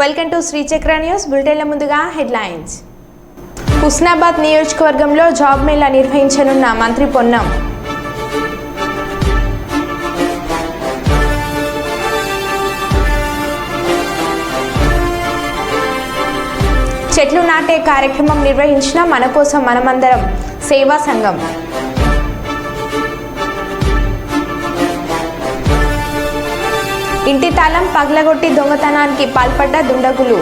Welcome to Srichakra news. బులెటిన్ల ముందుగా headlines. Husnabad నియోజకవర్గంలో జాబ్ మేళా నిర్వహించనున్న మంత్రి పొన్నం. చెట్లు నాటే కార్యక్రమం నిర్వహించిన మన కోసం మనమందరం సేవా సంఘం. ఇంటి తాళం పగలగొట్టి దొంగతనానికి పాల్పడ్డ దుండగులు.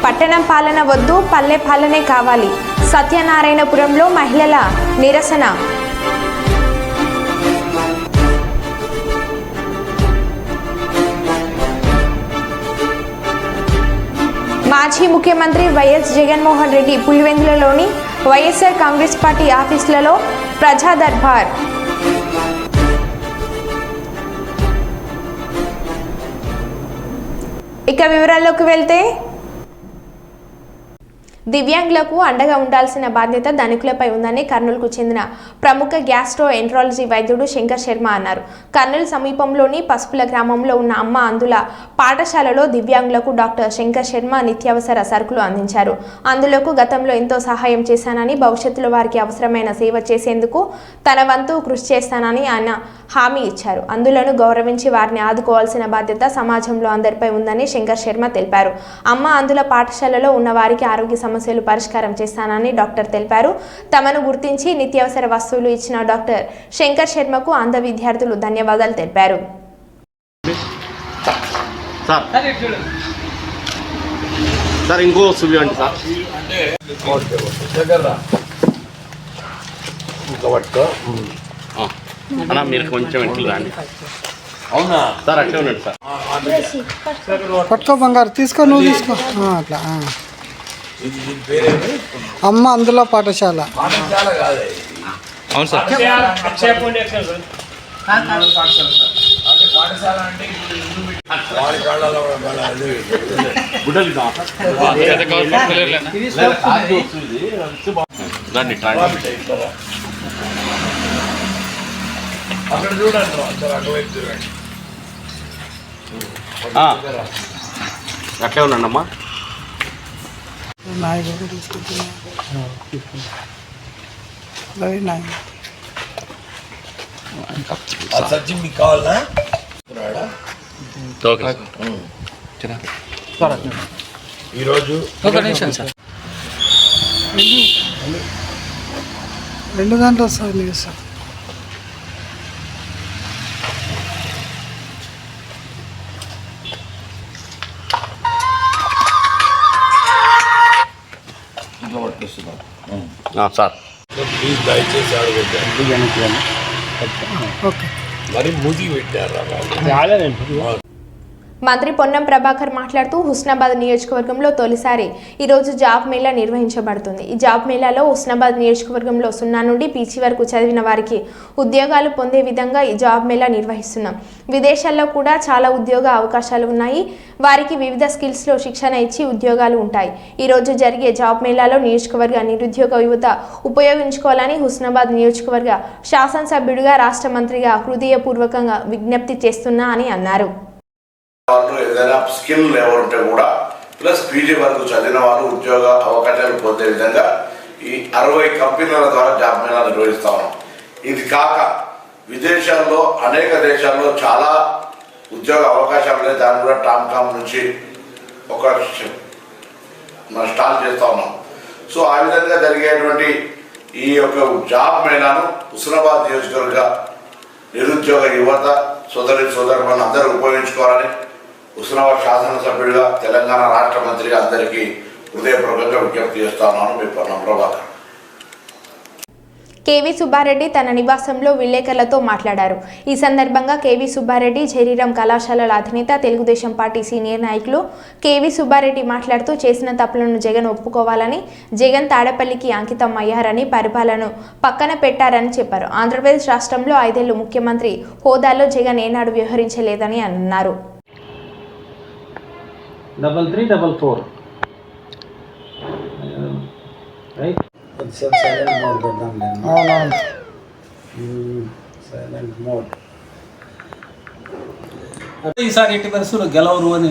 పట్టణం పాలన వద్దు, పల్లె పాలనే కావాలి. సత్యనారాయణపురంలో మహిళల నిరసన. మాజీ ముఖ్యమంత్రి వైఎస్ జగన్మోహన్ రెడ్డి పులివెందులలోని వైఎస్ఆర్ కాంగ్రెస్ పార్టీ ఆఫీసులలో ప్రజా దర్బార్. ఇక వివరాల్లోకి వెళ్తే, దివ్యాంగులకు అండగా ఉండాల్సిన బాధ్యత ధనికులపై ఉందని కర్నూలుకు చెందిన ప్రముఖ గ్యాస్ట్రో ఎంట్రాలజీ వైద్యుడు శంకర్ శర్మ అన్నారు. కర్నూలు సమీపంలోని పసుపుల గ్రామంలో ఉన్న అమ్మ అందుల పాఠశాలలో దివ్యాంగులకు డాక్టర్ శంకర్ శర్మ నిత్యావసర సరుకులు అందించారు. అందులకు గతంలో ఎంతో సహాయం చేశానని, భవిష్యత్తులో వారికి అవసరమైన సేవ చేసేందుకు తన వంతు కృషి చేస్తానని ఆయన హామీ ఇచ్చారు. అందులను గౌరవించి వారిని ఆదుకోవాల్సిన బాధ్యత సమాజంలో అందరిపై ఉందని శంకర్ శర్మ తెలిపారు. అమ్మ అందుల పాఠశాలలో ఉన్న వారికి ఆరోగ్య సమస్యలు పరిష్కారం చేస్తానని డాక్టర్ తెలిపారు. తమను గుర్తించి నిత్యావసర వస్తువులు ఇచ్చిన డాక్టర్ శంకర్ శర్మకు అంధ విద్యార్థులు ధన్యవాదాలు తెలిపారు. మీరు కొంచెం ఇంట్లో రాండి. అవునా సార్, అట్లే ఉన్నాడు సార్. పట్టుకో బంగారు, తీసుకో, నువ్వు తీసుకో. అట్లా అమ్మ అందుల పాఠశాల. అవును సార్. అక్కడ చూడండి, అటువైపు చూడండి. అట్లే ఉన్నాడమ్మా. సచిన్ మీకు కావాలా? ఈరోజు రెండు గంటలు వస్తుంది మీరు సార్. సార్ ప్లీజ్ దయచేసి అడగద్దు. మరి ముది పెట్టారా? మంత్రి పొన్నం ప్రభాకర్ మాట్లాడుతూ హుస్నాబాద్ నియోజకవర్గంలో తొలిసారి ఈరోజు జాబ్ మేళా నిర్వహించబడుతుంది. ఈ జాబ్ మేళాలో హుస్నాబాద్ నియోజకవర్గంలో 0 నుండి పీజీ వరకు చదివిన వారికి ఉద్యోగాలు పొందే విధంగా ఈ జాబ్ మేళా నిర్వహిస్తున్నాం. విదేశాల్లో కూడా చాలా ఉద్యోగ అవకాశాలు ఉన్నాయి. వారికి వివిధ స్కిల్స్లో శిక్షణ ఇచ్చి ఉద్యోగాలు ఉంటాయి. ఈరోజు జరిగే జాబ్ మేళాలో నియోజకవర్గ నిరుద్యోగ యువత ఉపయోగించుకోవాలని హుస్నాబాద్ నియోజకవర్గ శాసనసభ్యుడిగా, రాష్ట్ర మంత్రిగా హృదయపూర్వకంగా విజ్ఞప్తి చేస్తున్నా అని అన్నారు. ఏదైనా స్కిల్ ఎవరుంటే కూడా ప్లస్ పీజీ వరకు చదివిన వారు ఉద్యోగ అవకాశాలు పొందే విధంగా ఈ 60 కంపెనీల ద్వారా జాబ్ మేళా నిర్వహిస్తా ఉన్నాం. ఇది కాక విదేశాల్లో అనేక దేశాల్లో చాలా ఉద్యోగ అవకాశాలు ఉన్నాయి. దాన్ని కూడా టామ్కామ్ నుంచి ఒక స్టార్ట్ చేస్తూ ఉన్నాం. సో ఆ విధంగా జరిగేటువంటి ఈ యొక్క జాబ్ మేళాను హుస్నాబాద్ నియోజకవర్గ నిరుద్యోగ యువత సోదరులను అందరూ ఉపయోగించుకోవాలని హుస్నాబాద్ శాసనసభ్యుడిగా, తెలంగాణ రాష్ట్ర మంత్రిగా అందరికీ హృదయపూర్వకంగా విజ్ఞప్తి చేస్తా ఉన్నాను. మీ పొన్నం ప్రభాకర్. కేవీ సుబ్బారెడ్డి తన నివాసంలో విలేకరులతో మాట్లాడారు. ఈ సందర్భంగా కేవీ సుబ్బారెడ్డి జయరీరాం కళాశాలల అధినేత, తెలుగుదేశం పార్టీ సీనియర్ నాయకులు కేవీ సుబ్బారెడ్డి మాట్లాడుతూ చేసిన తప్పులను జగన్ ఒప్పుకోవాలని, జగన్ తాడేపల్లికి అంకితం అయ్యారని, పరిపాలనను పక్కన పెట్టారని చెప్పారు. ఆంధ్రప్రదేశ్ రాష్ట్రంలో 5 ఏళ్లు ముఖ్యమంత్రి హోదాలో జగన్ ఏనాడు వ్యవహరించలేదని అన్నారు. 3344 right. అవునవును. ఈసారి ఎట్టి పరిస్థితులు గెలవరు అని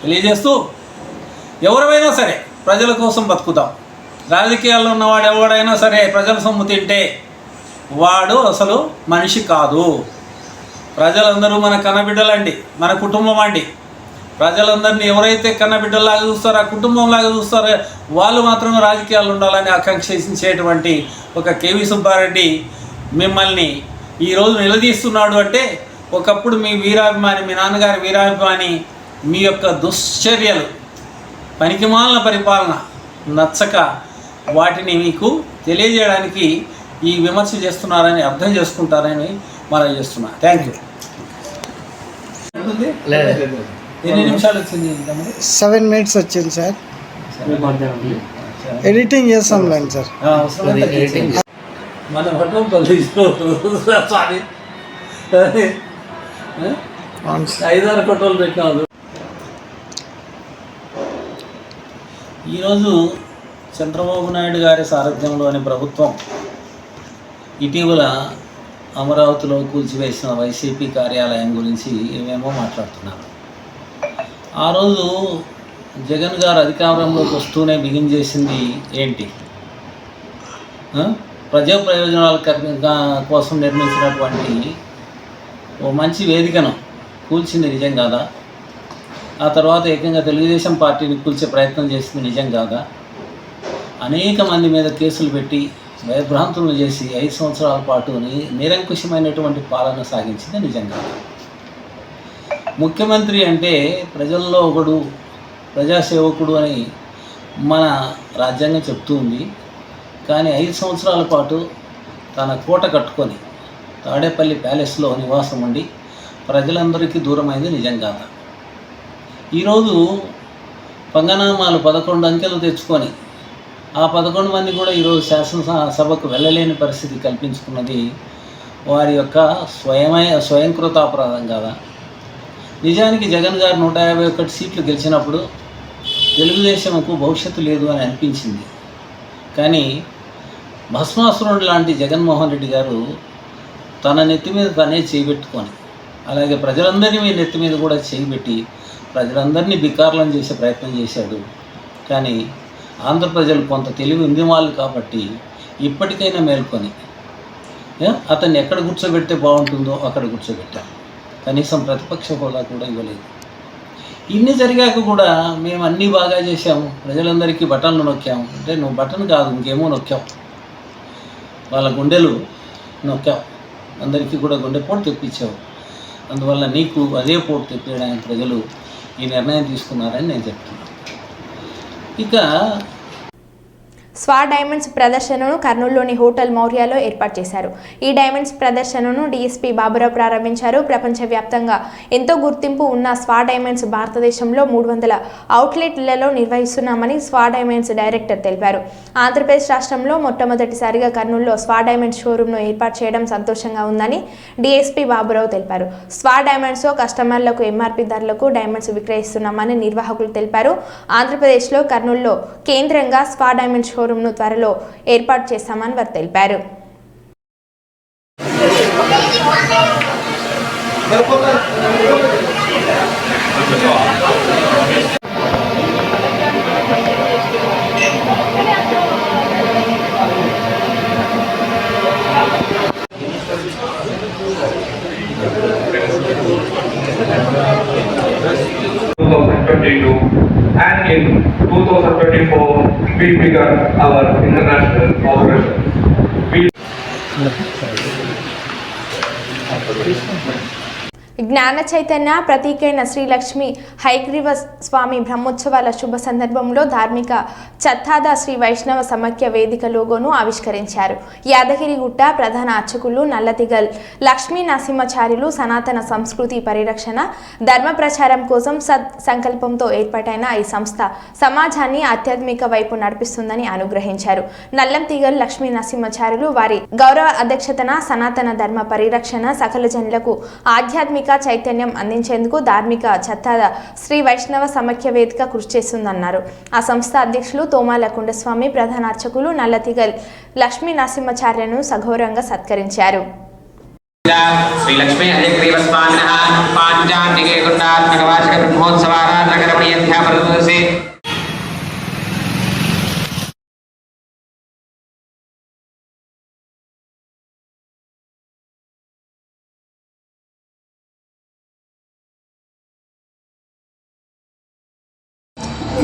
తెలియజేస్తూ ఎవరైనా సరే ప్రజల కోసం బతుకుతాం. రాజకీయాల్లో ఉన్నవాడు ఎవడైనా సరే ప్రజల సొమ్ము తింటే వాడు అసలు మనిషి కాదు. ప్రజలందరూ మన కన్నబిడ్డలండి, మన కుటుంబం అండి. ప్రజలందరినీ ఎవరైతే కన్నబిడ్డలాగా చూస్తారో, ఆ కుటుంబంలాగా చూస్తారో వాళ్ళు మాత్రమే రాజకీయాలు ఉండాలని ఆకాంక్షించేటువంటి ఒక కేవీ సుబ్బారెడ్డి మిమ్మల్ని ఈరోజు నిలదీస్తున్నాడు అంటే ఒకప్పుడు మీ వీరాభిమాని, మీ నాన్నగారి వీరాభిమాని, మీ యొక్క దుశ్చర్యలు, పనికిమాలిన పరిపాలన నచ్చక వాటిని మీకు తెలియజేయడానికి ఈ విమర్శ చేస్తున్నారని అర్థం చేసుకుంటారని మనం చేస్తున్నా. Thank you. ఎన్ని నిమిషాలు వచ్చింది? 7 minutes వచ్చింది సార్. Editing చేస్తాంలేండి sir. మన పట్టణంపల్లి సారీ 5-6 ఫోటోలు పెట్టినారు. ఈరోజు చంద్రబాబు నాయుడు గారి సారథ్యంలోని ప్రభుత్వం ఇటీవల అమరావతిలో కూల్చివేసిన వైసీపీ కార్యాలయం గురించి ఏమేమో మాట్లాడుతున్నారు. ఆ రోజు జగన్ గారు అధికారంలోకి వస్తూనే బిగిన్ చేసింది ఏంటి? ప్రజా ప్రయోజనాల కోసం నిర్మించినటువంటి ఓ మంచి వేదికను కూల్చింది నిజం కాదా? ఆ తర్వాత ఏకంగా తెలుగుదేశం పార్టీని కూల్చే ప్రయత్నం చేసింది నిజం కాదా? అనేక మంది మీద కేసులు పెట్టి భయభ్రాంతులను చేసి 5 సంవత్సరాల పాటు నిరంకుశమైనటువంటి పాలన సాగించింది నిజం కాదా? ముఖ్యమంత్రి అంటే ప్రజల్లో ఒకడు, ప్రజాసేవకుడు అని మన రాజ్యాంగం చెప్తూ ఉంది. కానీ 5 సంవత్సరాల పాటు తన కోట కట్టుకొని తాడేపల్లి ప్యాలెస్లో నివాసం ఉండి ప్రజలందరికీ దూరమైంది నిజం కాదా? ఈరోజు పంగనామాలు 11 అంకెలు తెచ్చుకొని ఆ 11 మంది కూడా ఈరోజు శాసనసభకు వెళ్ళలేని పరిస్థితి కల్పించుకున్నది వారి యొక్క స్వయంకృతాపరాధం కాదా? నిజానికి జగన్ గారు 151 సీట్లు గెలిచినప్పుడు తెలుగుదేశంకు భవిష్యత్తు లేదు అని అనిపించింది. కానీ భస్మాసురుడు లాంటి జగన్మోహన్ రెడ్డి గారు తన నెత్తి మీద తనే చేయబెట్టుకొని, అలాగే ప్రజలందరినీ మీ నెత్తి మీద కూడా చేయబెట్టి ప్రజలందరినీ బికార్లను చేసే ప్రయత్నం చేశాడు. కానీ ఆంధ్ర ప్రజలు కొంత తెలివి ఉంది వాళ్ళు కాబట్టి ఇప్పటికైనా మేల్కొని అతన్ని ఎక్కడ కూర్చోబెడితే బాగుంటుందో అక్కడ కూర్చోబెట్టాం. కనీసం ప్రతిపక్ష హోదా కూడా ఇవ్వలేదు. ఇన్ని జరిగాక కూడా మేము అన్నీ బాగా చేసాము, ప్రజలందరికీ బటన్లు నొక్కాము అంటే నువ్వు బటన్ కాదు ఇంకేమో నొక్కావు, వాళ్ళ గుండెలు నొక్కావు, అందరికీ కూడా గుండెపోటు తెప్పించావు. అందువల్ల నీకు అదే పోటు తెప్పించడానికి ప్రజలు ఈ నిర్ణయం తీసుకున్నారని నేను చెప్తున్నాను. ఇక స్వా డైమండ్స్ ప్రదర్శనను కర్నూలులోని హోటల్ మౌర్యాలో ఏర్పాటు చేశారు. ఈ డైమండ్స్ ప్రదర్శనను డీఎస్పీ బాబురావు ప్రారంభించారు. ప్రపంచవ్యాప్తంగా ఎంతో గుర్తింపు ఉన్న స్వా డైమండ్స్ భారతదేశంలో 300 అవుట్లెట్లలో నిర్వహిస్తున్నామని స్వా డైమండ్స్ డైరెక్టర్ తెలిపారు. ఆంధ్రప్రదేశ్ రాష్ట్రంలో మొట్టమొదటిసారిగా కర్నూలులో స్వా డైమండ్స్ షోరూమ్ను ఏర్పాటు చేయడం సంతోషంగా ఉందని డీఎస్పీ బాబురావు తెలిపారు. స్వా డైమండ్స్లో కస్టమర్లకు ఎంఆర్పీ ధరలకు డైమండ్స్ విక్రయిస్తున్నామని నిర్వాహకులు తెలిపారు. ఆంధ్రప్రదేశ్లో కర్నూలులో కేంద్రంగా స్వా డైమండ్స్ షోరూమ్ను త్వరలో ఏర్పాటు చేస్తామని వారు తెలిపారు. And in 2024, we began our international operation. జ్ఞాన చైతన్య ప్రతీకైన శ్రీ లక్ష్మీ హయగ్రీవ స్వామి బ్రహ్మోత్సవాల శుభ సందర్భంలో ధార్మిక చత్తాద శ్రీ వైష్ణవ సమాఖ్య వేదిక లోగోను ఆవిష్కరించారు. యాదగిరిగుట్ట ప్రధాన అర్చకులు నల్లతిగల్ లక్ష్మీ నరసింహాచార్యులు సనాతన సంస్కృతి పరిరక్షణ, ధర్మ ప్రచారం కోసం సంకల్పంతో ఏర్పాటైన ఈ సంస్థ సమాజాన్ని ఆధ్యాత్మిక వైపు నడిపిస్తుందని అనుగ్రహించారు. నల్లంతిగల్ లక్ష్మీ నరసింహాచార్యులు వారి గౌరవ అధ్యక్షతన సనాతన ధర్మ పరిరక్షణ, సకల జనులకు ఆధ్యాత్మిక చైతన్యం అందించేందుకు ధార్మిక చత్తాద శ్రీ వైష్ణవ సమాఖ్య వేదిక కృషి చేస్తుందన్నారు. ఆ సంస్థ అధ్యక్షులు తోమాల కుండస్వామి, ప్రధాన అర్చకులు నల్లతిగల్ లక్ష్మీ నరసింహాచార్యను సగౌరవంగా సత్కరించారు. श्रीलक्ष्मी अजग्रीवस्वामिनः पाञ्चान्निके गुण्डात्मकवार्षिक ब्रह्मोत्सवाराधनकरमणीयध्यापनसे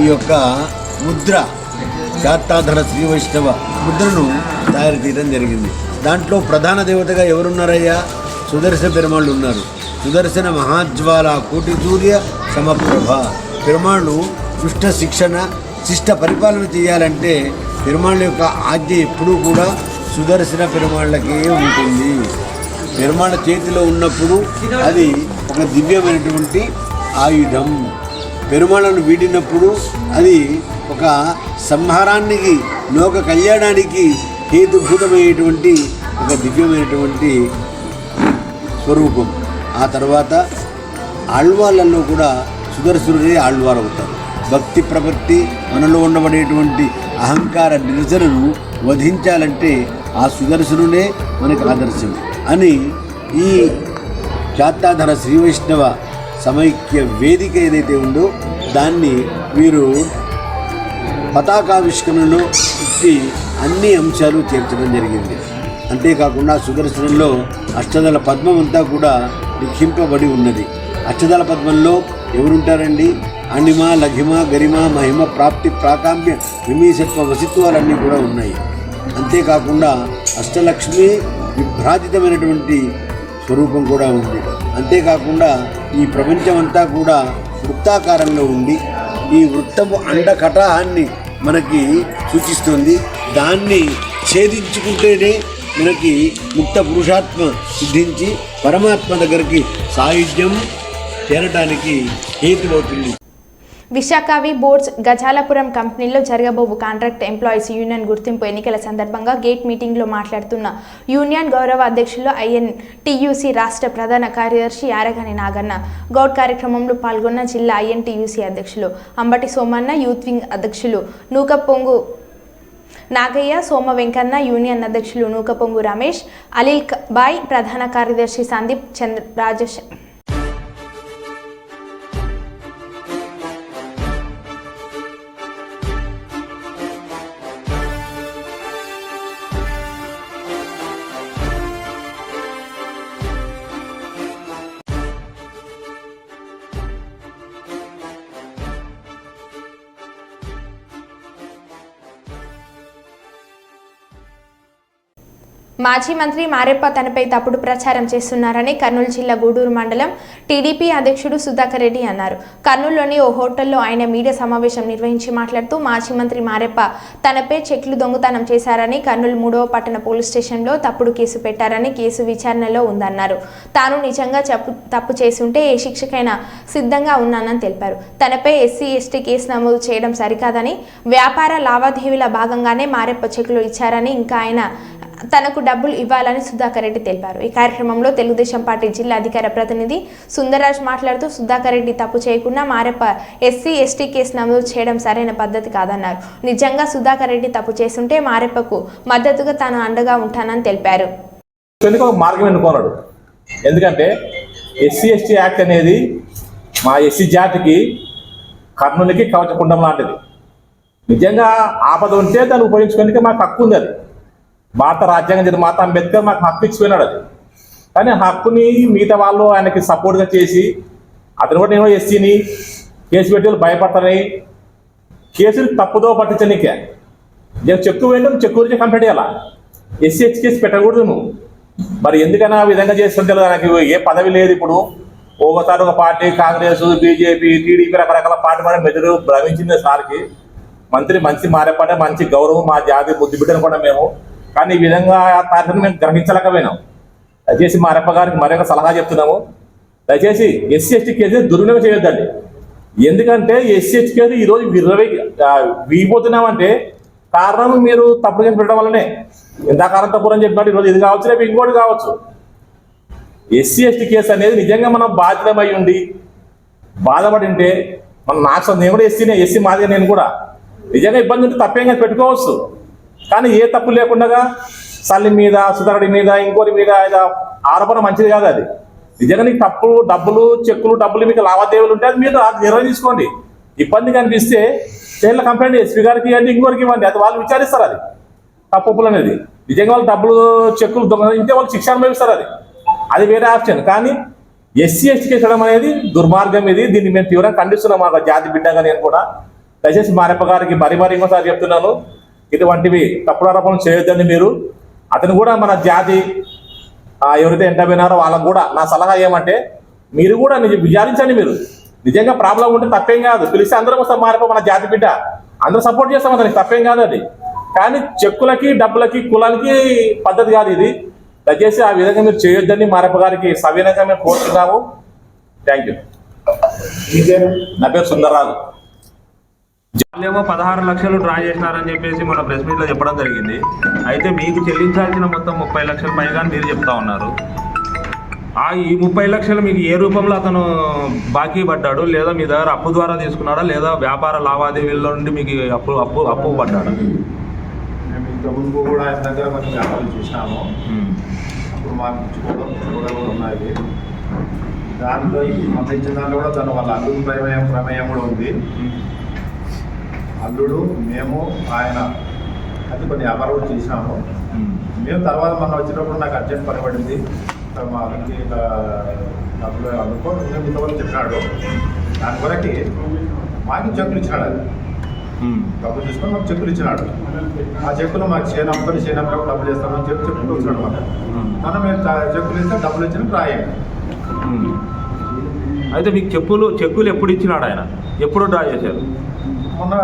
ఈ యొక్క ముద్ర శాతాధర శ్రీ వైష్ణవ ముద్రను తయారు చేయడం జరిగింది. దాంట్లో ప్రధాన దేవతగా ఎవరున్నారయ్యా? సుదర్శన పెరుమాళ్ళు ఉన్నారు. సుదర్శన మహాజ్వాల కోటి సూర్య సమప్రభ. పెరుమాళ్ళు దుష్ట శిక్షణ శిష్ట పరిపాలన చేయాలంటే పెరుమాళ్ళ యొక్క ఆజ్ఞ ఎప్పుడూ కూడా సుదర్శన పెరుమాళ్ళకే ఉంటుంది. పెరుమాళ్ళ చేతిలో ఉన్నప్పుడు అది ఒక దివ్యమైనటువంటి ఆయుధం. పెరుమాళ్ళను వీడినప్పుడు అది ఒక సంహారానికి లోక కళ్యాణానికి హేతుభూతమైనటువంటి ఒక దివ్యమైనటువంటి స్వరూపం. ఆ తర్వాత ఆళ్వాళ్ళల్లో కూడా సుదర్శనుడే ఆళ్వారు అవుతారు. భక్తి ప్రపత్తి మనలో ఉండబడేటువంటి అహంకార నిరసనను వధించాలంటే ఆ సుదర్శనుడే మనకు ఆదర్శం అని ఈ శాతాధర శ్రీ వైష్ణవ సమైక్య వేదిక ఏదైతే ఉందో దాన్ని వీరు పతాకావిష్కరణలో ఇచ్చి అన్ని అంశాలు చేర్చడం జరిగింది. అంతేకాకుండా సుదర్శనంలో అష్టదళ పద్మం అంతా కూడా లిఖింపబడి ఉన్నది. అష్టదళ పద్మంలో ఎవరుంటారండి? అణిమ, లఘిమ, గరిమ, మహిమ, ప్రాప్తి, ప్రాకామ్య, విమీసత్వ వసిత్వాలన్నీ కూడా ఉన్నాయి. అంతేకాకుండా అష్టలక్ష్మి విభ్రాజితమైనటువంటి స్వరూపం కూడా ఉంది. అంతేకాకుండా ఈ ప్రపంచమంతా కూడా వృత్తాకారంలో ఉండి ఈ వృత్తము అండకటాన్ని మనకి సూచిస్తుంది. దాన్ని ఛేదించుకుంటేనే మనకి ముక్త పురుషాత్మ సిద్ధించి పరమాత్మ దగ్గరికి సాయుధ్యం చేరడానికి హేతువవుతుంది. విశాఖవి బోర్డ్స్ గజాలపురం కంపెనీలో జరగబోవు కాంట్రాక్ట్ ఎంప్లాయీస్ యూనియన్ గుర్తింపు ఎన్నికల సందర్భంగా గేట్ మీటింగ్లో మాట్లాడుతున్న యూనియన్ గౌరవ అధ్యక్షులు ఐఎన్టీయూసీ రాష్ట్ర ప్రధాన కార్యదర్శి యారగాని నాగన్న గౌడ్ కార్యక్రమంలో పాల్గొన్న జిల్లా ఐఎన్టీయూసీ అధ్యక్షులు అంబటి సోమన్న, యూత్ వింగ్ అధ్యక్షులు నూకపొంగు నాగయ్య, సోమ వెంకన్న, యూనియన్ అధ్యక్షులు నూకపొంగు రమేష్, అనిల్ బాయ్, ప్రధాన కార్యదర్శి సందీప్ చంద్ర రాజేష్ మాజీ మంత్రి మారెప్ప తనపై తప్పుడు ప్రచారం చేస్తున్నారని కర్నూలు జిల్లా గూడూరు మండలం టీడీపీ అధ్యక్షుడు సుధాకర్ రెడ్డి అన్నారు. కర్నూలులోని ఓ హోటల్లో ఆయన మీడియా సమావేశం నిర్వహించి మాట్లాడుతూ మాజీ మంత్రి మారెప్ప తనపై చెక్లు దొంగతనం చేశారని, కర్నూలు 3వ పట్టణ పోలీస్ స్టేషన్లో తప్పుడు కేసు పెట్టారని, కేసు విచారణలో ఉందన్నారు. తాను నిజంగా తప్పు చేసుంటే ఏ శిక్షకైనా సిద్ధంగా ఉన్నానని తెలిపారు. తనపై ఎస్సీ ఎస్టీ కేసు నమోదు చేయడం సరికాదని, వ్యాపార లావాదేవీల భాగంగానే మారెప్ప చెక్లు ఇచ్చారని, ఇంకా ఆయన తనకు డబ్బులు ఇవ్వాలని సుధాకర్ రెడ్డి తెలిపారు. ఈ కార్యక్రమంలో తెలుగుదేశం పార్టీ జిల్లా అధికార ప్రతినిధి సుందరరాజ్ మాట్లాడుతూ సుధాకర్ రెడ్డి తప్పు చేయకుండా మారెప్ప ఎస్సీ ఎస్టీ కేసు నమోదు చేయడం సరైన పద్ధతి కాదన్నారు. నిజంగా సుధాకర్ రెడ్డి తప్పు చేస్తుంటే మారెప్పకు మద్దతుగా తాను అండగా ఉంటానని తెలిపారు. మార్గం ఎన్నుకున్నాడు. ఎందుకంటే ఎస్సీ ఎస్టీ యాక్ట్ అనేది మా ఎస్సీ జాతికి కర్నూలుకి కవచకుండం లాంటిది. నిజంగా ఆపద ఉంటే దాన్ని ఉపయోగించుకోవడానికి మాకు హక్కు ఉంది. అది భారత రాజ్యాంగం నిర్మాత అంబేద్కర్ మాకు హక్కు ఇచ్చిపోయినాడు. అది కానీ హక్కుని మిగతా వాళ్ళు ఆయనకి సపోర్ట్గా చేసి అతను కూడా నేను ఎస్సీని కేసు పెట్టి భయపడతారని కేసులు తప్పుదో పట్టించనీకే చెక్కు వెంటనే చెక్కు గురించి కంప్లైంట్ చేయాలా, ఎస్సీ ఎస్టీ కేసు పెట్టకూడదు నువ్వు. మరి ఎందుకైనా ఆ విధంగా చేస్తుంటే ఆయనకి ఏ పదవి లేదు. ఇప్పుడు ఒకసారి ఒక పార్టీ కాంగ్రెస్, బీజేపీ, టీడీపీ రకరకాల పార్టీ కూడా మెదడు భ్రమించింది సార్కి. మంచి మారేపడే మంచి గౌరవం మా జాతి బుద్ధి బిడ్డను కూడా మేము. కానీ ఈ విధంగా తారీఖును మేము గ్రహించలేకపోయినాం. దయచేసి మారెప్ప గారికి మరొక సలహా చెప్తున్నాము. దయచేసి ఎస్సీ ఎస్టీ కేసు దుర్వినియోగం చేయొద్దండి. ఎందుకంటే ఎస్సీ ఎస్టీ కేసు ఈరోజు వీగిపోతున్నామంటే కారణం మీరు తప్పుడు కేసు పెట్టడం వల్లనే. ఎంతకాలం తప్పుడు అని చెప్పినట్టు ఈరోజు ఇది కావచ్చు, రేపు ఇంకోటి కావచ్చు. ఎస్సీ ఎస్టీ కేసు అనేది నిజంగా మనం బాధ్యతమై ఉండి బాధపడి ఉంటే నేను కూడా ఎస్సీ మాదిగా నేను కూడా నిజంగా ఇబ్బంది ఉంటే తప్పేం పెట్టుకోవచ్చు. కానీ ఏ తప్పు లేకుండా సల్లి మీద సుధరుడి మీద ఇంకోటి మీద ఆరోపణ మంచిది కాదు. అది నిజంగా నీకు తప్పు డబ్బులు చెక్కులు డబ్బులు మీకు లావాదేవీలు ఉంటే అది మీరు నిర్ణయం తీసుకోండి. ఇబ్బంది కనిపిస్తే స్టేట్లో కంప్లైంట్ ఎస్పీ గారికి ఇవ్వండి, ఇంకోరికి ఇవ్వండి, అది వాళ్ళు విచారిస్తారు. అది తప్పులు అనేది నిజంగా వాళ్ళు డబ్బులు చెక్కులు దొంగలింటే వాళ్ళు శిక్ష అనుభవిస్తారు. అది వేరే ఆప్షన్. కానీ ఎస్సీ ఎస్టీకి ఇచ్చడం అనేది దుర్మార్గం. దీన్ని మేము తీవ్రంగా ఖండిస్తున్నాం. మా జాతి బిడ్డగా నేను కూడా దయచేసి మారెప్ప గారికి మరీ ఇంకోసారి చెప్తున్నాను, ఇటువంటివి తప్పుడు ఆరోపణలు చేయొద్దండి మీరు. అతను కూడా మన జాతి ఎవరైతే ఎంటబోయినారో వాళ్ళకు కూడా నా సలహా ఏమంటే మీరు కూడా విచారించండి. మీరు నిజంగా ప్రాబ్లం ఉంటే తప్పేం కాదు, పిలిస్తే అందరం వస్తాం. మారెప్ప మన జాతి బిడ్డ, అందరూ సపోర్ట్ చేస్తాం, అతనికి తప్పేం కాదు అది. కానీ చెక్కులకి డబ్బులకి కులానికి పద్ధతి కాదు ఇది. దయచేసి ఆ విధంగా మీరు చేయొద్దని మారెప్ప గారికి సవినయంగా మేము కోరుతున్నాము. Thank you. నా పేరు సుందర్రాజు. వాళ్ళేమో 16 లక్షలు డ్రా చేసినారని చెప్పేసి మన ప్రెస్ మీట్లో చెప్పడం జరిగింది. అయితే మీకు చెల్లించాల్సిన మొత్తం 30 లక్షల పైగా మీరు చెప్తా ఉన్నారు. ఈ 30 లక్షలు మీకు ఏ రూపంలో అతను బాకీ పడ్డాడు, లేదా మీ దగ్గర అప్పు ద్వారా తీసుకున్నాడా, లేదా వ్యాపార లావాదేవీల్లో నుండి మీకు అప్పు పడ్డాడా? మేము ఇంతకుముందు కూడా ఆయన దగ్గర కొన్ని వ్యాపారాలు చేసినాము. అప్పుడు మాకు కూడా ఉన్నాయి. దాంట్లో ఇప్పుడు మన ఇచ్చిన దాంట్లో కూడా తను వాళ్ళ అల్లుడు ప్రమేయం కూడా ఉంది. అల్లుడు మేము ఆయన అది కొన్ని వ్యాపారాలు చేసినాము. మేము తర్వాత మనం వచ్చినప్పుడు నాకు అర్జెంట్ పని పడింది, మా అతనికి ఇలా డబ్బులు అందుకో మేము ఇంతవరకు చెప్పినాడు. దాని వరకు మాకు చెక్కులు ఇచ్చినాడు. అది డబ్బులు తీసుకొని మాకు చెక్కులు ఇచ్చినాడు. ఆ చెక్కులు మాకు చేయనప్పుడు డబ్బులు ఇస్తామని చెప్పుకుంటూ వచ్చినాడు. మనం మేము చెక్కులు ఇస్తే డబ్బులు ఇచ్చిన రాయండి. అయితే మీకు చెక్కులు ఎప్పుడు ఇచ్చినాడు ఆయన, ఎప్పుడు డ్రా చేశారు? మొన్న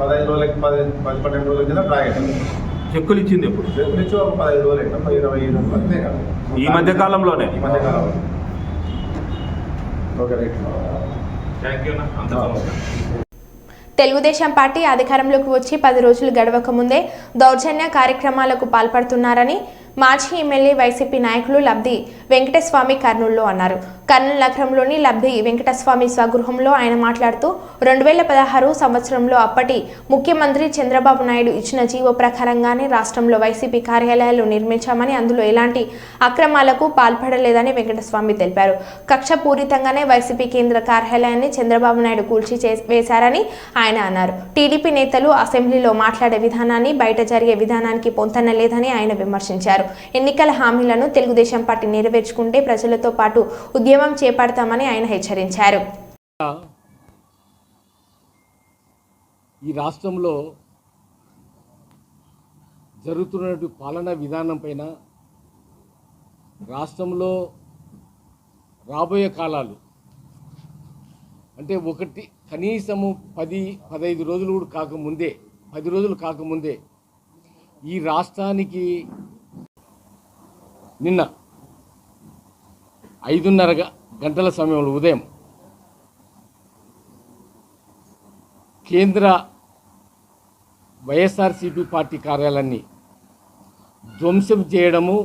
15 రోజులకి 10-12 రోజుల కింద డ్రా అయ్యాడు. చెక్కులు ఇచ్చింది ఎప్పుడు? చెక్కులు ఇచ్చి ఒక 15 రోజులు అయితే 20 రోజులు అంతే కదా. ఈ మధ్యకాలంలోనే. Okay, right. Thank you. Telugu Desam party అధికారంలోకి వచ్చి 10 రోజులు గడవక ముందే దౌర్జన్య కార్యక్రమాలకు పాల్పడుతున్నారని మాజీ ఎమ్మెల్యే వైసీపీ నాయకులు లబ్ధి వెంకటస్వామి కర్నూలులో అన్నారు. కర్నూలు నగరంలోని లబ్ధి వెంకటస్వామి స్వగృహంలో ఆయన మాట్లాడుతూ 2016 సంవత్సరంలో అప్పటి ముఖ్యమంత్రి చంద్రబాబు నాయుడు ఇచ్చిన జీవో ప్రకారంగానే రాష్ట్రంలో వైసీపీ కార్యాలయాలు నిర్మించామని, అందులో ఎలాంటి అక్రమాలకు పాల్పడలేదని వెంకటస్వామి తెలిపారు. కక్షపూరితంగానే వైసీపీ కేంద్ర కార్యాలయాన్ని చంద్రబాబు నాయుడు కూల్చి వేశారని ఆయన అన్నారు. టీడీపీ నేతలు అసెంబ్లీలో మాట్లాడే విధానాన్ని బయట జరిగే విధానానికి పొంతన లేదని ఆయన విమర్శించారు. ఎన్నికల హామీలను తెలుగుదేశం పార్టీ నెరవేర్చుకుంటే ప్రజలతో పాటు ఉద్యమం చేపడతామని ఆయన హెచ్చరించారు. ఈ రాష్ట్రంలో జరుగుతున్నటువంటి పాలనా విధానం పైన రాష్ట్రంలో రాబోయే కాలాలు అంటే కనీసము 10-15 రోజులు కూడా కాకముందే 10 రోజులు కాకముందే ఈ రాష్ట్రానికి నిన్న 5:30 గంటల సమయంలో ఉదయం కేంద్ర వైఎస్ఆర్సీపీ పార్టీ కార్యాలయాన్ని ధ్వంసం చేయడము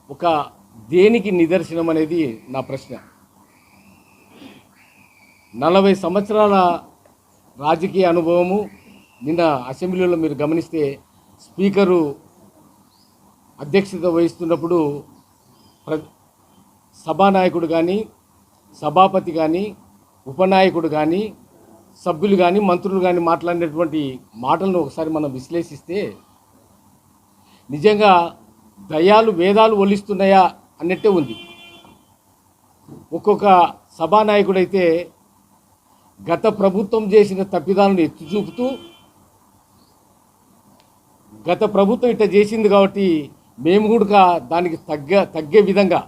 ఒక దేనికి నిదర్శనం అనేది నా ప్రశ్న. 40 సంవత్సరాల రాజకీయ అనుభవము. నిన్న అసెంబ్లీలో మీరు గమనిస్తే స్పీకరు అధ్యక్షత వహిస్తున్నప్పుడు సభానాయకుడు కానీ, సభాపతి కానీ, ఉపనాయకుడు కానీ, సభ్యులు కానీ, మంత్రులు కానీ మాట్లాడినటువంటి మాటలను ఒకసారి మనం విశ్లేషిస్తే నిజంగా దయాలు వేదాలు ఒలిస్తున్నాయా అన్నట్టే ఉంది. ఒక్కొక్క సభానాయకుడైతే గత ప్రభుత్వం చేసిన తప్పిదాలను ఎత్తి చూపుతూ గత ప్రభుత్వం ఇట్లా చేసింది కాబట్టి మేము కూడా దానికి తగ్గే విధంగా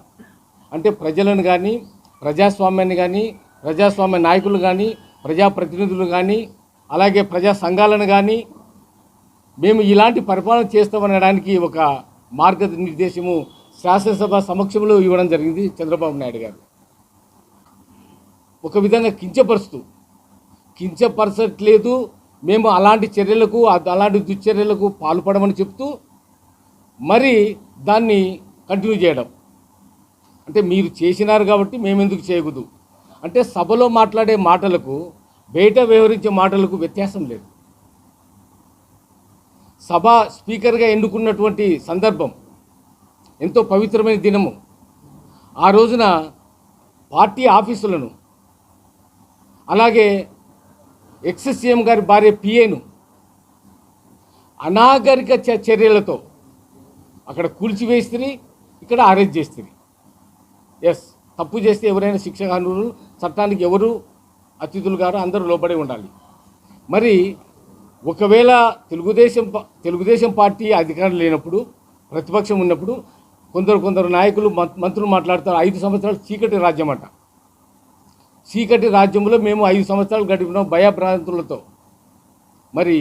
అంటే ప్రజలను కానీ, ప్రజాస్వామ్యాన్ని కానీ, ప్రజాస్వామ్య నాయకులు కానీ, ప్రజాప్రతినిధులు కానీ, అలాగే ప్రజా సంఘాలను కానీ మేము ఇలాంటి పరిపాలన చేస్తామనడానికి ఒక మార్గనిర్దేశము శాసనసభ సమక్షంలో ఇవ్వడం జరిగింది చంద్రబాబు నాయుడు గారు. ఒక విధంగా కించపరచట్లేదు, మేము అలాంటి చర్యలకు అలాంటి దుశ్చర్యలకు పాల్పడమని చెప్తూ మరి దాన్ని కంటిన్యూ చేయడం. అంటే మీరు చేసినారు కాబట్టి మేమెందుకు చేయకూడదు అంటే సభలో మాట్లాడే మాటలకు బయట వ్యవహరించే మాటలకు వ్యత్యాసం లేదు. సభ స్పీకర్గా ఎన్నుకున్నటువంటి సందర్భం, ఎంతో పవిత్రమైన దినము. ఆ రోజున పార్టీ ఆఫీసులను, అలాగే ఎక్స్ సీఎం గారి భార్య పిఏను అనాగరిక చర్యలతో అక్కడ కూల్చివేస్తుంది, ఇక్కడ అరెస్ట్ చేస్తుంది. ఎస్, తప్పు చేస్తే ఎవరైనా శిక్ష కానూరు, చట్టానికి ఎవరు అతిథులు గారు అందరూ లోబడి ఉండాలి. మరి ఒకవేళ తెలుగుదేశం పార్టీ అధికారం లేనప్పుడు, ప్రతిపక్షం ఉన్నప్పుడు కొందరు నాయకులు మంత్రులు మాట్లాడతారు 5 సంవత్సరాలు చీకటి రాజ్యం అంట. చీకటి రాజ్యంలో మేము 5 సంవత్సరాలు గడిపినాం భయభ్రాంతులతో. మరి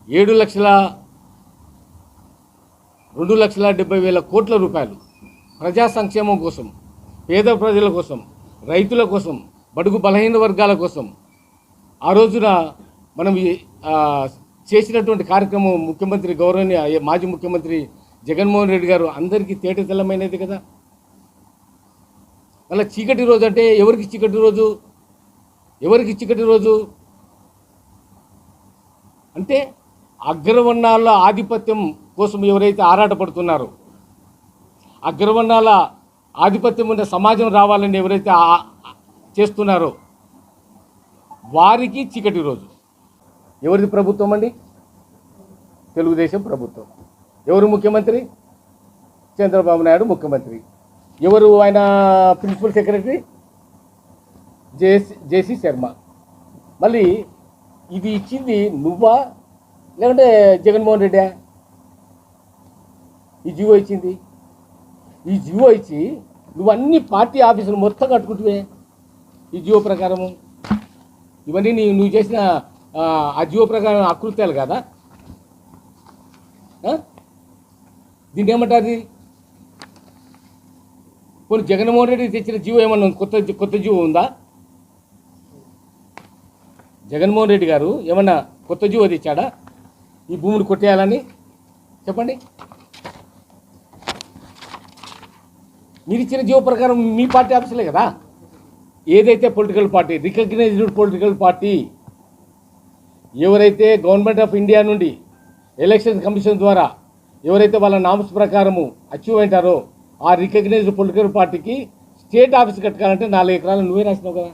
2,70,000 కోట్ల రూపాయలు ప్రజా సంక్షేమం కోసం, పేద ప్రజల కోసం, రైతుల కోసం, బడుగు బలహీన వర్గాల కోసం ఆ రోజున మనం చేసినటువంటి కార్యక్రమం ముఖ్యమంత్రి గౌరవనీయ మాజీ ముఖ్యమంత్రి జగన్మోహన్ రెడ్డి గారు అందరికీ తేటతెల్లమైనది కదా. అలా చీకటి రోజు అంటే ఎవరికి చీకటి రోజు? ఎవరికి చీకటి రోజు అంటే అగ్రవర్ణాల ఆధిపత్యం కోసం ఎవరైతే ఆరాటపడుతున్నారో, అగ్రవర్ణాల ఆధిపత్యం ఉన్న సమాజం రావాలని ఎవరైతే చేస్తున్నారో వారికి చీకటి రోజు. ఎవరిది ప్రభుత్వం అండి? తెలుగుదేశం ప్రభుత్వం. ఎవరు ముఖ్యమంత్రి? చంద్రబాబు నాయుడు ముఖ్యమంత్రి. ఎవరు ఆయన ప్రిన్సిపల్ సెక్రటరీ? జేసీ శర్మ. మళ్ళీ ఇది ఇచ్చింది నువ్వా లేకుంటే జగన్మోహన్ రెడ్డా? ఈ జీవో ఇచ్చింది. ఈ జీవో ఇచ్చి నువ్వు అన్ని పార్టీ ఆఫీసులు మొత్తం కట్టుకుంటువే ఈ జీవో ప్రకారము. ఇవన్నీ నువ్వు చేసిన ఆ జీవో ప్రకారం అకృత్యాలు కదా. దీన్ని ఏమంటారు? కొన్ని జగన్మోహన్ రెడ్డి తెచ్చిన జీవో ఏమన్నా కొత్త జీవో ఉందా? జగన్మోహన్ రెడ్డి గారు ఏమన్నా కొత్త జీవో తెచ్చాడా ఈ భూమిని కొట్టేయాలని? చెప్పండి. మీరు ఇచ్చిన జీవో ప్రకారం మీ పార్టీ ఆఫీసులే కదా. ఏదైతే political party, recognized political party ఎవరైతే గవర్నమెంట్ ఆఫ్ ఇండియా నుండి ఎలక్షన్ కమిషన్ ద్వారా ఎవరైతే వాళ్ళ నామ్స్ ప్రకారము అచీవ్ అయింటారో ఆ రికగ్నైజ్డ్ పొలిటికల్ పార్టీకి స్టేట్ ఆఫీస్ కట్టుకోవాలంటే 4 ఎకరాలు నువ్వే రాసినావు కదా.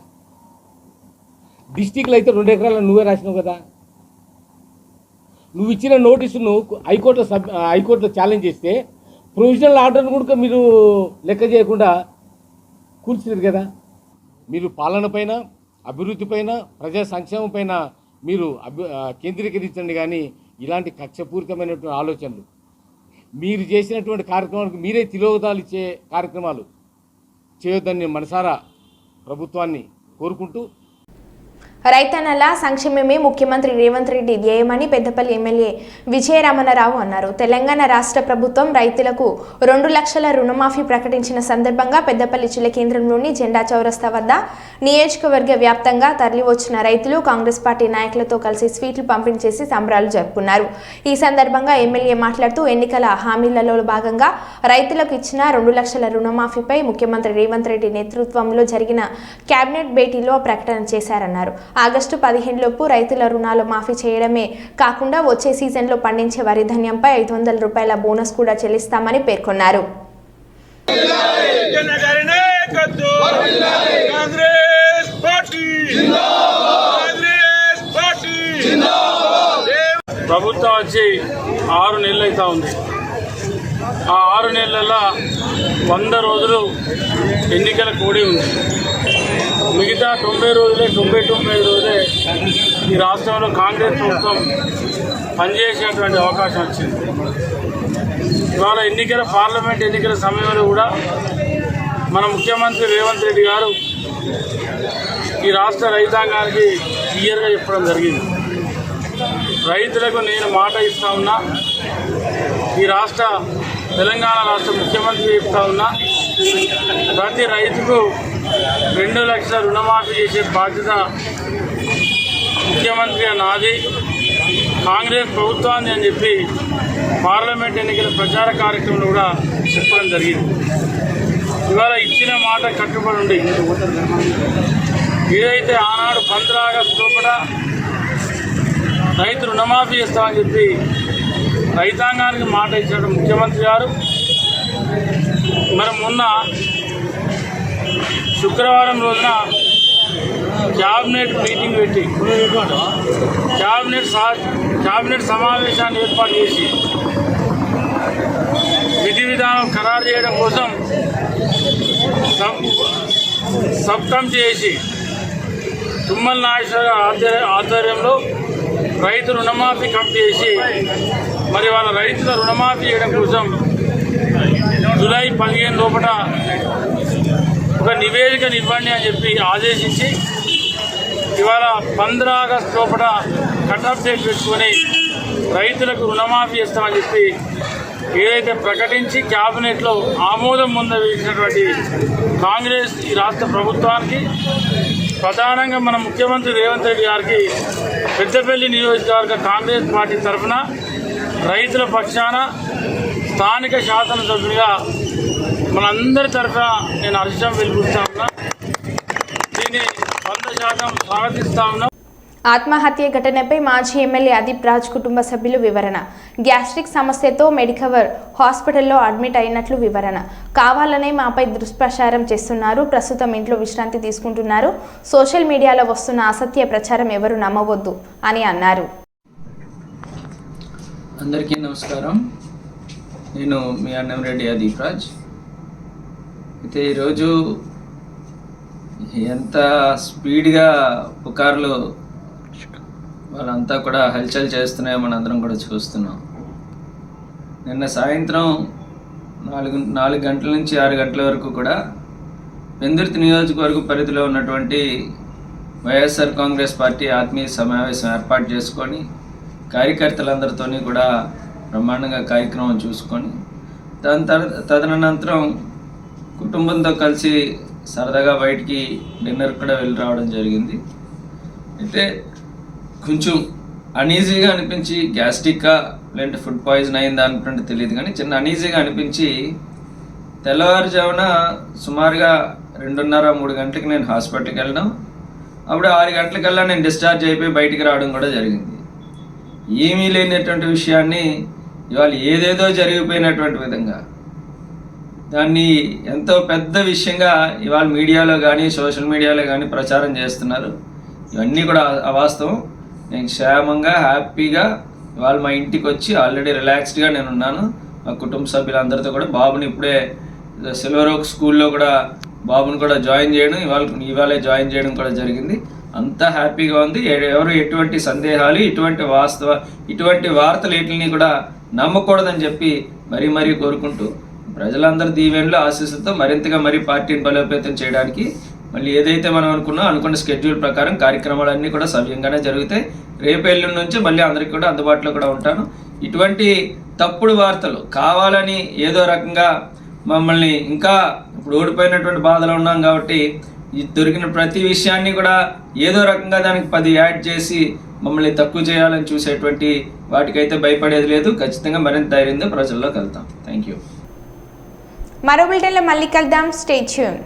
డిస్టిక్లో అయితే 2 ఎకరాలు నువ్వే రాసినావు కదా. నువ్వు ఇచ్చిన నోటీసును హైకోర్టులో ఛాలెంజ్ చేస్తే ప్రొవిజనల్ ఆర్డర్ను కూడా మీరు లెక్క చేయకుండా కూర్చున్నారు కదా. మీరు పాలన పైన, అభివృద్ధి పైన, ప్రజా సంక్షేమం పైన మీరు కేంద్రీకరించండి. కానీ ఇలాంటి కక్షపూరితమైనటువంటి ఆలోచనలు, మీరు చేసినటువంటి కార్యక్రమానికి మీరే తిలోదనాలు ఇచ్చే కార్యక్రమాలు చేయొద్దని మనసారా ప్రభుత్వాన్ని కోరుకుంటూ, రైతన్నల సంక్షేమమే ముఖ్యమంత్రి రేవంత్ రెడ్డి ధ్యేయమని పెద్దపల్లి ఎమ్మెల్యే విజయరమణరావు అన్నారు. తెలంగాణ రాష్ట్ర ప్రభుత్వం రైతులకు 2 లక్షల రుణమాఫీ ప్రకటించిన సందర్భంగా పెద్దపల్లి జిల్లా కేంద్రంలోని జెండా చౌరస్తా వద్ద నియోజకవర్గ వ్యాప్తంగా తరలివచ్చిన రైతులు కాంగ్రెస్ పార్టీ నాయకులతో కలిసి స్వీట్లు పంపిణీ చేసి సంబరాలు జరుపుకున్నారు. ఈ సందర్భంగా ఎమ్మెల్యే మాట్లాడుతూ ఎన్నికల హామీలలో భాగంగా రైతులకు ఇచ్చిన 2 లక్షల రుణమాఫీపై ముఖ్యమంత్రి రేవంత్ రెడ్డి నేతృత్వంలో జరిగిన కేబినెట్ భేటీలో ప్రకటన చేశారన్నారు. ఆగస్టు 15 లోపు రైతుల రుణాలు మాఫీ చేయడమే కాకుండా వచ్చే సీజన్లో పండించే వరి ధాన్యంపై 500 రూపాయల బోనస్ కూడా చెల్లిస్తామని పేర్కొన్నారు. ప్రభుత్వం వచ్చి 6 నెలలు అవుతా ఉంది. ఆ 6 నెలల్లో 100 రోజులు ఎన్నికల కోడి ఉంది. మిగతా 90 రోజులే 99 రోజులే ఈ రాష్ట్రంలో కాంగ్రెస్ ప్రభుత్వం పనిచేసేటువంటి అవకాశం వచ్చింది. ఇవాళ పార్లమెంట్ ఎన్నికల సమయంలో కూడా మన ముఖ్యమంత్రి రేవంత్ రెడ్డి గారు ఈ రాష్ట్ర రైతాంగానికి క్లియర్గా చెప్పడం జరిగింది. రైతులకు నేను మాట ఇస్తా ఉన్నా, ఈ తెలంగాణ రాష్ట్ర ముఖ్యమంత్రి చెప్తా ఉన్నా, ప్రతి రైతుకు 2 లక్షల రుణమాఫీ చేసే బాధ్యత ముఖ్యమంత్రి నాది, కాంగ్రెస్ ప్రభుత్వాన్ని అని చెప్పి పార్లమెంట్ ఎన్నికల ప్రచార కార్యక్రమంలో కూడా చెప్పడం జరిగింది. ఇవాళ ఇచ్చిన మాట కట్టుబడి ఉండి ఏదైతే ఆనాడు 15 ఆగస్టు లోపల రైతు రుణమాఫీ చేస్తామని చెప్పి రైతాంగానికి మాట ఇచ్చాడు ముఖ్యమంత్రి గారు. మరి మొన్న శుక్రవారం రోజున క్యాబినెట్ మీటింగ్ పెట్టి క్యాబినెట్ సమావేశాన్ని ఏర్పాటు చేసి విధి విధానం ఖరారు చేయడం కోసం సబ్ కమిటీ చేసి తుమ్మల నాగేశ్వర ఆధ్వర్యంలో రైతు రుణమాఫీ కమిటీ చేసి మరి వాళ్ళ రైతుల రుణమాఫీ చేయడం కోసం జూలై 15 లోపల ఒక నివేదికను ఇవ్వండి అని చెప్పి ఆదేశించి ఇవాళ 15 ఆగస్టు లోపల కట్-ఆఫ్ డేట్ పెట్టుకొని రైతులకు రుణమాఫీ ఇస్తామని చెప్పి ఏదైతే ప్రకటించి క్యాబినెట్లో ఆమోదం పొందవేసినటువంటి కాంగ్రెస్ ఈ రాష్ట్ర ప్రభుత్వానికి, ప్రధానంగా మన ముఖ్యమంత్రి రేవంత్ రెడ్డి గారికి పెద్దపల్లి నియోజకవర్గ కాంగ్రెస్ పార్టీ తరఫున రైతుల పక్షాన స్థానిక శాసనసభ్యుడిగా మనందరి తరఫున నేను హర్షం వెలిపిస్తా ఉన్నా. దీన్ని 100% స్వాగతిస్తా ఉన్నా. ఆత్మహత్య ఘటనపై మాజీ ఎమ్మెల్యే అదీప్ రాజ్ కుటుంబ సభ్యులు వివరణ. గ్యాస్ట్రిక్ సమస్యతో మెడికవర్ హాస్పిటల్లో అడ్మిట్ అయినట్లు వివరణ. కావాలనే మాపై దుష్ప్రచారం చేస్తున్నారు. ప్రస్తుతం ఇంట్లో విశ్రాంతి తీసుకుంటున్నారు. సోషల్ మీడియాలో వస్తున్న అసత్య ప్రచారం ఎవరు నమ్మవద్దు అని అన్నారు. అందరికీ నమస్కారం. నేను మీ అన్నంరెడ్డి అదీప్ రాజ్. అయితే ఈరోజు ఎంత స్పీడ్గా పుకార్లు వాళ్ళంతా కూడా హల్చల్ చేస్తున్నాయో మనందరం కూడా చూస్తున్నాం. నిన్న సాయంత్రం 4 గంటల నుంచి 6 గంటల వరకు కూడా పెందుర్తి నియోజకవర్గ పరిధిలో ఉన్నటువంటి వైఎస్ఆర్ కాంగ్రెస్ పార్టీ ఆత్మీయ సమావేశం ఏర్పాటు చేసుకొని కార్యకర్తలందరితో కూడా బ్రహ్మాండంగా కార్యక్రమం చూసుకొని తదనంతరం కుటుంబంతో కలిసి సరదాగా బయటికి డిన్నర్ కూడా వెళ్ళి రావడం జరిగింది. అయితే కొంచెం అనీజీగా అనిపించి గ్యాస్ట్రిక్కా లేదంటే ఫుడ్ పాయిజన్ అయిందా అనుకుంటే తెలియదు, కానీ చిన్న అనీజీగా అనిపించి తెల్లవారుజామున సుమారుగా 2:30-3 గంటలకి నేను హాస్పిటల్కి వెళ్ళడం, అప్పుడు 6 గంటలకల్లా నేను డిశ్చార్జ్ అయిపోయి బయటికి రావడం కూడా జరిగింది. ఏమీ లేనటువంటి విషయాన్ని ఇవాళ ఏదేదో జరిగిపోయినటువంటి విధంగా దాన్ని ఎంతో పెద్ద విషయంగా ఇవాళ మీడియాలో కానీ సోషల్ మీడియాలో కానీ ప్రచారం చేస్తున్నారు. ఇవన్నీ కూడా అవాస్తవం. నేను క్షేమంగా హ్యాపీగా ఇవాళ మా ఇంటికి వచ్చి ఆల్రెడీ రిలాక్స్డ్గా నేను ఉన్నాను. మా కుటుంబ సభ్యులందరితో కూడా బాబుని ఇప్పుడే సిల్వర్ ఓక్ స్కూల్లో కూడా బాబుని కూడా జాయిన్ చేయడం ఇవాళే జాయిన్ చేయడం కూడా జరిగింది. అంతా హ్యాపీగా ఉంది. ఎవరు ఎటువంటి సందేహాలు ఇటువంటి వార్తలు వీటిని కూడా నమ్మకూడదని చెప్పి మరీ కోరుకుంటూ ప్రజలందరి దీవెనలు ఆశీస్సులతో మరింతగా పార్టీని బలోపేతం చేయడానికి మళ్ళీ ఏదైతే మనం అనుకున్న స్కెడ్యూల్ ప్రకారం కార్యక్రమాలన్నీ కూడా సవ్యంగానే జరుగుతాయి. రేపు ఎల్లుండి నుంచి మళ్ళీ అందరికీ కూడా అందుబాటులో కూడా ఉంటాను. ఇటువంటి తప్పుడు వార్తలు కావాలని ఏదో రకంగా మమ్మల్ని ఇంకా ఇప్పుడు ఓడిపోయినటువంటి బాధలో ఉన్నాం కాబట్టి దొరికిన ప్రతి విషయాన్ని కూడా ఏదో రకంగా దానికి 10 యాడ్ చేసి మమ్మల్ని తక్కువ చేయాలని చూసేటువంటి వాటికైతే భయపడేది లేదు. ఖచ్చితంగా మరింత ధైర్యంతో ప్రజల్లోకి వెళ్తాం. Thank you. మరో బులెటిన్లో మళ్ళీ కలుద్దాం. Stay tune.